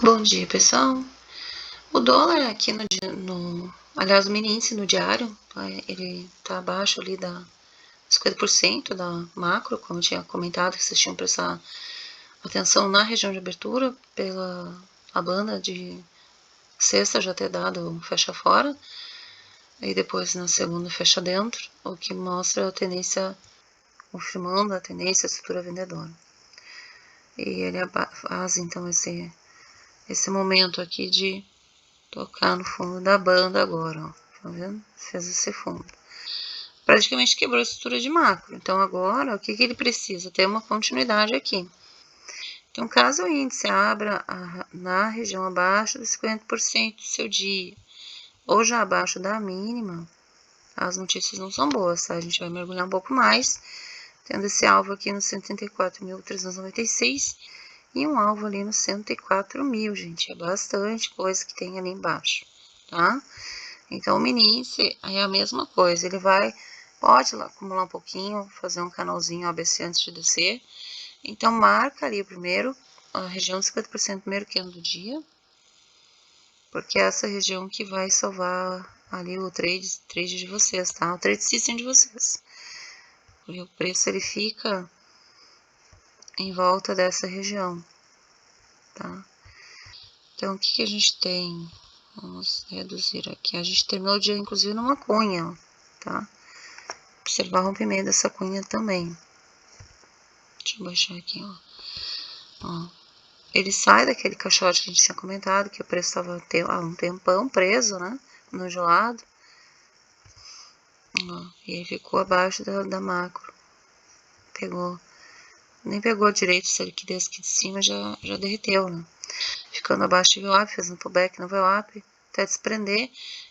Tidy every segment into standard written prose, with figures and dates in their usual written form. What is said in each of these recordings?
Bom dia, pessoal. O dólar aqui aliás, o mini índice no diário, ele tá abaixo ali da 50% da macro, como eu tinha comentado, que vocês tinham prestar atenção na região de abertura, pela a banda de sexta já ter dado fecha fora, e depois na segunda fecha dentro, o que mostra a tendência, confirmando a tendência, a estrutura vendedora. E ele faz então esse momento aqui de tocar no fundo da banda agora, ó. Tá vendo? Fez esse fundo. Praticamente quebrou a estrutura de macro. Então agora, o que ele precisa? Ter uma continuidade aqui. Então, caso o índice abra na região abaixo dos 50% do seu dia, ou já abaixo da mínima, as notícias não são boas, tá? A gente vai mergulhar um pouco mais, tendo esse alvo aqui no 134.396 e um alvo ali no 104.000, gente. É bastante coisa que tem ali embaixo, tá? Então, o mini índice é a mesma coisa, ele pode lá acumular um pouquinho, fazer um canalzinho ABC antes de descer. Então, marca ali primeiro a região de 50% primeiro candle do dia, porque é essa região que vai salvar ali o trade de vocês, tá? O trade system de vocês. Porque o preço ele fica em volta dessa região, tá? Então, o que a gente tem? Vamos reduzir aqui. A gente terminou o dia, inclusive, numa cunha, ó, tá? Observar o rompimento dessa cunha também. Deixa eu baixar aqui, ó. Ele sai daquele caixote que a gente tinha comentado, que o preço estava há um tempão preso, né? No gelado. Ó, e ele ficou abaixo da macro. Nem pegou direito essa liquidez aqui de cima, já derreteu, né? Ficando abaixo do VWAP, fez um pullback no VWAP, até desprender.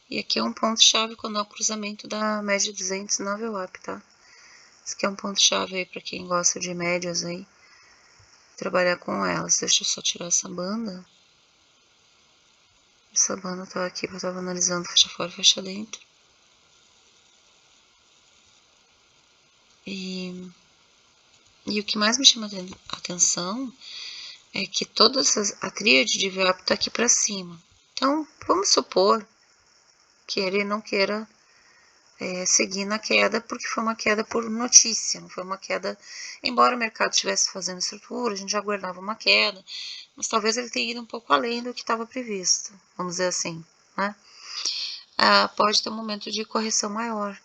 E aqui é um ponto-chave quando é o cruzamento da média 200 na VWAP, tá? Esse aqui é um ponto-chave aí para quem gosta de médias aí, trabalhar com elas. Deixa eu só tirar essa banda. Essa banda tá aqui, eu tava analisando fecha fora e fecha dentro. E o que mais me chama a atenção é que a tríade de VWAP tá aqui para cima. Então, vamos supor que ele não queira seguir na queda, porque foi uma queda por notícia, não foi uma queda, embora o mercado estivesse fazendo estrutura, a gente já aguardava uma queda, mas talvez ele tenha ido um pouco além do que estava previsto, vamos dizer assim, né? Pode ter um momento de correção maior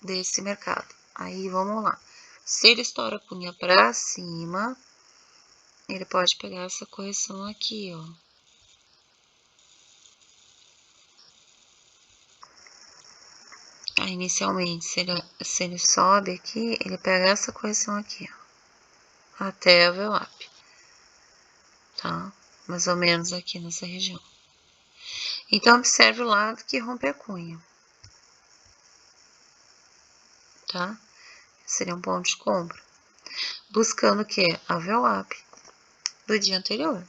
desse mercado. Aí vamos lá. Se ele estoura a cunha para cima, ele pode pegar essa correção aqui, ó. Aí, inicialmente, se ele sobe aqui, ele pega essa correção aqui, ó, até a VWAP, tá? Mais ou menos aqui nessa região. Então, observe o lado que rompe a cunha, tá? Seria um ponto de compra. Buscando o que? A VWAP do dia anterior.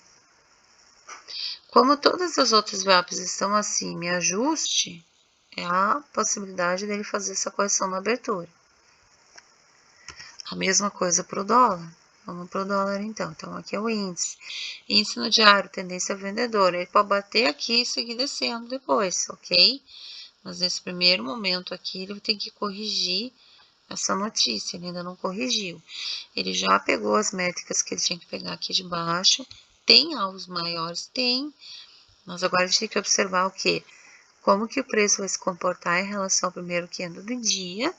Como todas as outras VWAPs estão acima e ajuste, é a possibilidade dele fazer essa correção na abertura. A mesma coisa para o dólar. Vamos para o dólar então. Então, aqui é o índice. Índice no diário, tendência vendedora. Ele pode bater aqui e seguir descendo depois, ok? Mas nesse primeiro momento aqui, ele tem que corrigir essa notícia. Ele ainda não corrigiu. Ele já pegou as métricas que ele tinha que pegar aqui de baixo. Tem alvos maiores? Tem. Mas agora a gente tem que observar o quê? Como que o preço vai se comportar em relação ao primeiro candle do dia.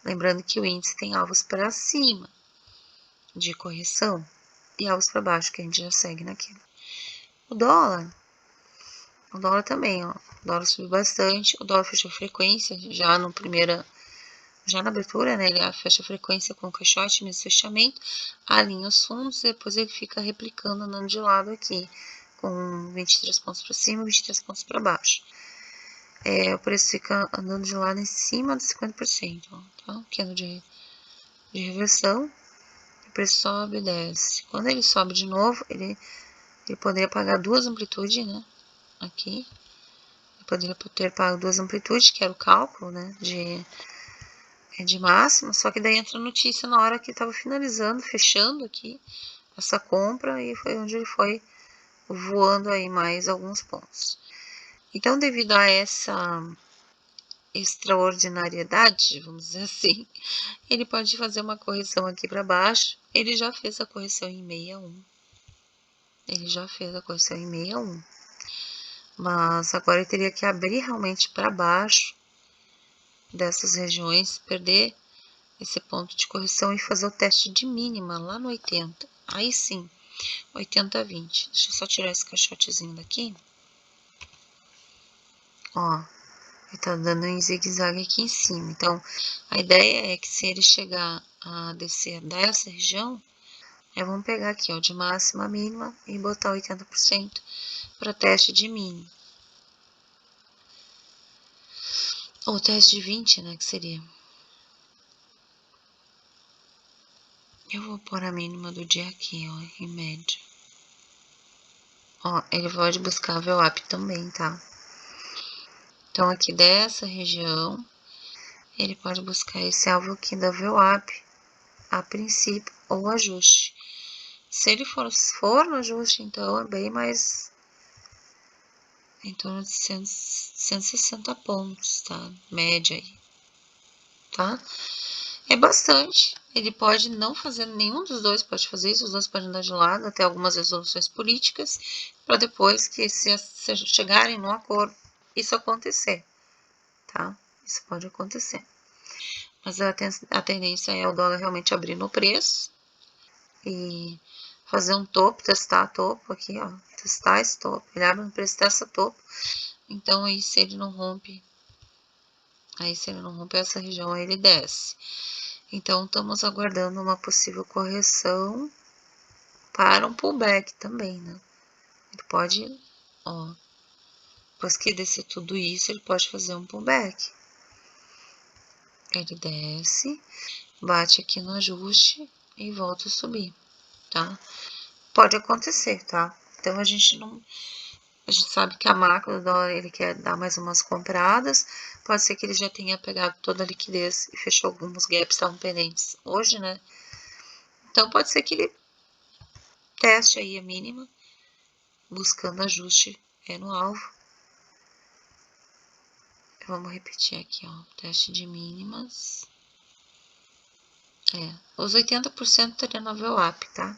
Lembrando que o índice tem alvos para cima de correção e alvos para baixo, que a gente já segue naquilo. O dólar também, ó. O dólar subiu bastante, o dólar fechou frequência já na abertura, né? Ele fecha a frequência com o caixote, mesmo fechamento, alinha os fundos e depois ele fica replicando, andando de lado aqui, com 23 pontos para cima e 23 pontos para baixo. O preço fica andando de lado em cima dos 50%, ó, tá? Candle de reversão. O preço sobe e desce. Quando ele sobe de novo, ele poderia pagar duas amplitudes, né? Aqui. Ele poderia ter pago duas amplitudes, que era o cálculo, né? De máximo. Só que daí entra a notícia na hora que estava finalizando, fechando aqui essa compra. E foi onde ele foi voando aí mais alguns pontos. Então, devido a essa extraordinariedade, vamos dizer assim, ele pode fazer uma correção aqui para baixo. Ele já fez a correção em 61. Ele já fez a correção em 61. Mas agora ele teria que abrir realmente para baixo dessas regiões, perder esse ponto de correção e fazer o teste de mínima lá no 80. Aí sim, 80, 20. Deixa eu só tirar esse caixotezinho daqui. Ó, ele tá dando em zigue-zague aqui em cima. Então, a ideia é que se ele chegar a descer dessa região, vamos pegar aqui, ó, de máxima a mínima e botar 80% para teste de mínima. Ou teste de 20, né, que seria. Eu vou pôr a mínima do dia aqui, ó, em média. Ó, ele pode buscar VWAP também, tá? Então, aqui dessa região, ele pode buscar esse alvo aqui da VWAP, a princípio, ou ajuste. Se ele for no ajuste, então, é bem mais em torno de 160 pontos, tá? Média aí, tá? É bastante. Ele pode não fazer, nenhum dos dois pode fazer isso, os dois podem dar de lado até algumas resoluções políticas, para depois que se chegarem no acordo, isso acontecer, tá? Isso pode acontecer. Mas a tendência é o dólar realmente abrir no preço e fazer um topo, testar topo aqui, ó, testar esse topo, ele abre no preço, testa topo. Então, aí se ele não rompe, essa região, aí ele desce. Então, estamos aguardando uma possível correção para um pullback também, né? Ele pode, ó, depois que descer tudo isso, ele pode fazer um pullback. Ele desce, bate aqui no ajuste e volta a subir, tá? Pode acontecer, tá? Então, a gente sabe que a macro do dólar, ele quer dar mais umas compradas. Pode ser que ele já tenha pegado toda a liquidez e fechou alguns gaps que estavam pendentes hoje, né? Então, pode ser que ele teste aí a mínima, buscando ajuste no alvo. Vamos repetir aqui, ó, teste de mínimas. Os 80% estaria no VWAP, tá?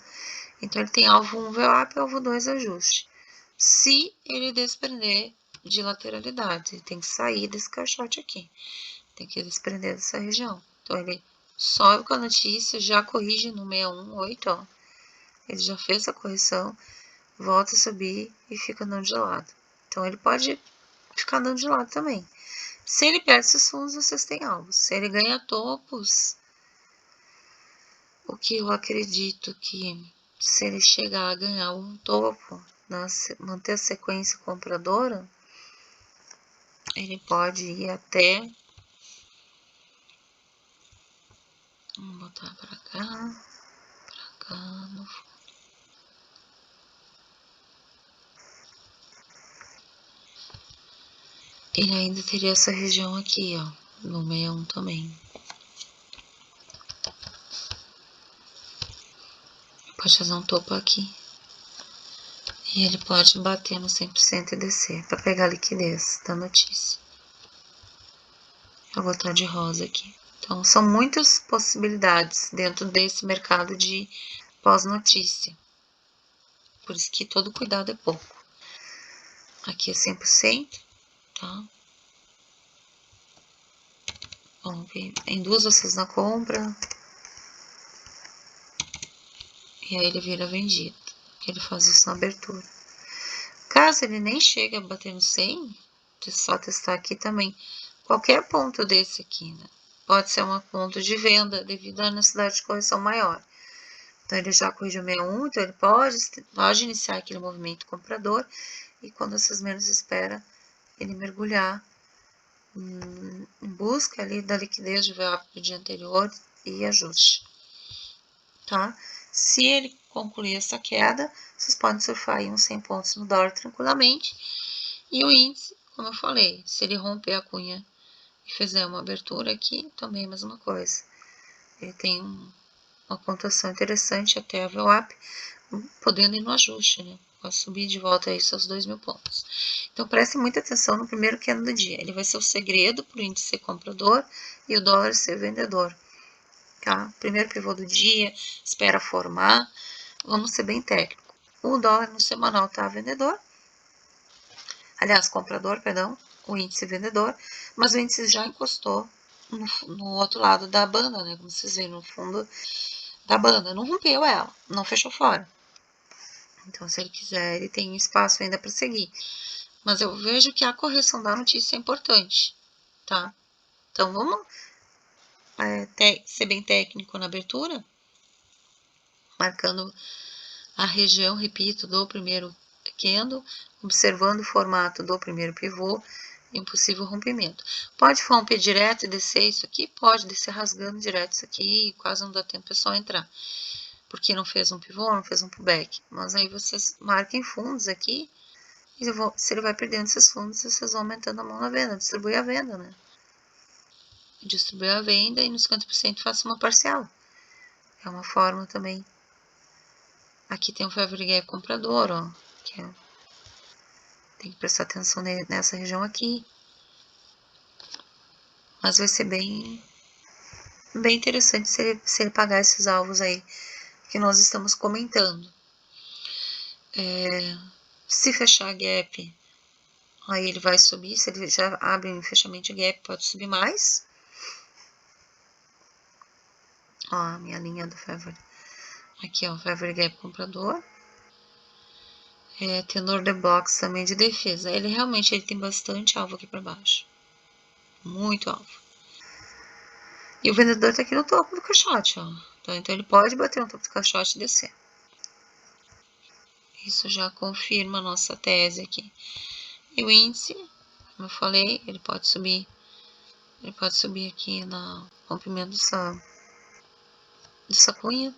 Então, ele tem alvo 1 VWAP e alvo 2 ajuste. Se ele desprender de lateralidade, ele tem que sair desse caixote aqui. Tem que desprender dessa região. Então, ele sobe com a notícia, já corrige no 618, ó. Ele já fez a correção, volta a subir e fica andando de lado. Então, ele pode ficar andando de lado também. Se ele perde esses fundos, vocês têm alvos. Se ele ganha topos, o que eu acredito que se ele chegar a ganhar um topo, manter a sequência compradora, ele pode ir até... Vamos botar pra cá, no fundo. Ele ainda teria essa região aqui, ó, no 61 também. Pode fazer um topo aqui. E ele pode bater no 100% e descer, para pegar a liquidez da notícia. Eu vou botar de rosa aqui. Então, são muitas possibilidades dentro desse mercado de pós-notícia. Por isso que todo cuidado é pouco. Aqui é 100%, tá? Vamos ver. Induz vocês na compra. E aí ele vira vendido. Ele faz isso na abertura. Caso ele nem chegue a bater no 100, só testar aqui também. Qualquer ponto desse aqui, né? Pode ser um ponto de venda devido à necessidade de correção maior. Então, ele já corrigiu 61, então ele pode iniciar aquele movimento comprador e quando vocês menos esperam, ele mergulhar em busca ali da liquidez de VWAP do dia anterior e ajuste, tá? Se ele concluir essa queda, vocês podem surfar aí uns 100 pontos no dólar tranquilamente. E o índice, como eu falei, se ele romper a cunha e fizer uma abertura aqui, também é a mesma coisa. Ele tem uma pontuação interessante até a VWAP, podendo ir no ajuste, né? Pode subir de volta aí seus 2.000 pontos. Então, preste muita atenção no primeiro candle do dia. Ele vai ser o segredo para o índice ser comprador e o dólar ser vendedor. Tá? Primeiro pivô do dia, espera formar. Vamos ser bem técnico. O dólar no semanal tá vendedor. Aliás, comprador, perdão. O índice vendedor. Mas o índice já encostou no outro lado da banda, né? Como vocês viram, no fundo da banda. Não rompeu ela, não fechou fora. Então, se ele quiser, ele tem espaço ainda para seguir. Mas eu vejo que a correção da notícia é importante, tá? Então, vamos ser bem técnico na abertura, marcando a região, repito, do primeiro candle, observando o formato do primeiro pivô e um possível rompimento. Pode romper direto e descer isso aqui? Pode descer rasgando direto isso aqui e quase não dá tempo o pessoal entrar. Porque não fez um pivô, não fez um pullback. Mas aí vocês marquem fundos aqui. E se ele vai perdendo esses fundos, vocês vão aumentando a mão na venda. Distribui a venda, né? Distribui a venda e nos 50% faça uma parcial. É uma forma também. Aqui tem o Favorite Gap comprador, ó. Que tem que prestar atenção nessa região aqui. Mas vai ser bem interessante se ele pagar esses alvos aí que nós estamos comentando. Se fechar gap, aí ele vai subir. Se ele já abre em fechamento de gap, pode subir mais. Ó, a minha linha do Favorite. Aqui, ó, Favorite Gap comprador. Tenor de box também de defesa. Ele realmente tem bastante alvo aqui para baixo. Muito alvo. E o vendedor tá aqui no topo do caixote, ó. Então ele pode bater no topo do caixote e descer. Isso já confirma a nossa tese aqui. E o índice, como eu falei, ele pode subir. Ele pode subir aqui no rompimento dessa cunha.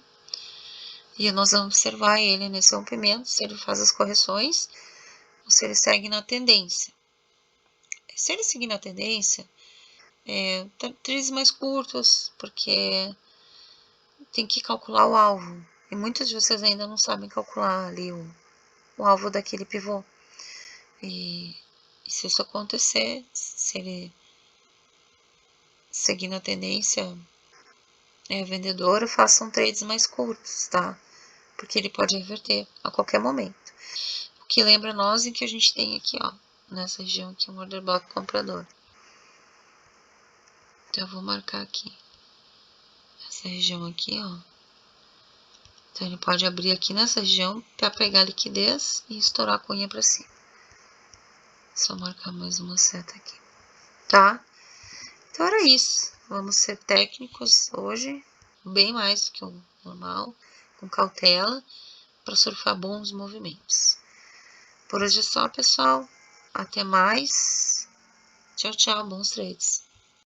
E nós vamos observar ele nesse rompimento, se ele faz as correções ou se ele segue na tendência. Se ele seguir na tendência, trades mais curtos, porque tem que calcular o alvo. E muitos de vocês ainda não sabem calcular ali o alvo daquele pivô. E se isso acontecer, se ele seguir na tendência vendedora, façam trades mais curtos, tá? Porque ele pode reverter a qualquer momento. O que lembra nós em que a gente tem aqui, ó, nessa região aqui, um order block comprador. Então eu vou marcar aqui essa região aqui, ó. Então ele pode abrir aqui nessa região para pegar liquidez e estourar a cunha para cima. Só marcar mais uma seta aqui, tá? Então era isso. Vamos ser técnicos hoje, bem mais do que o normal, com cautela, para surfar bons movimentos. Por hoje é só, pessoal. Até mais. Tchau, tchau. Bons trades.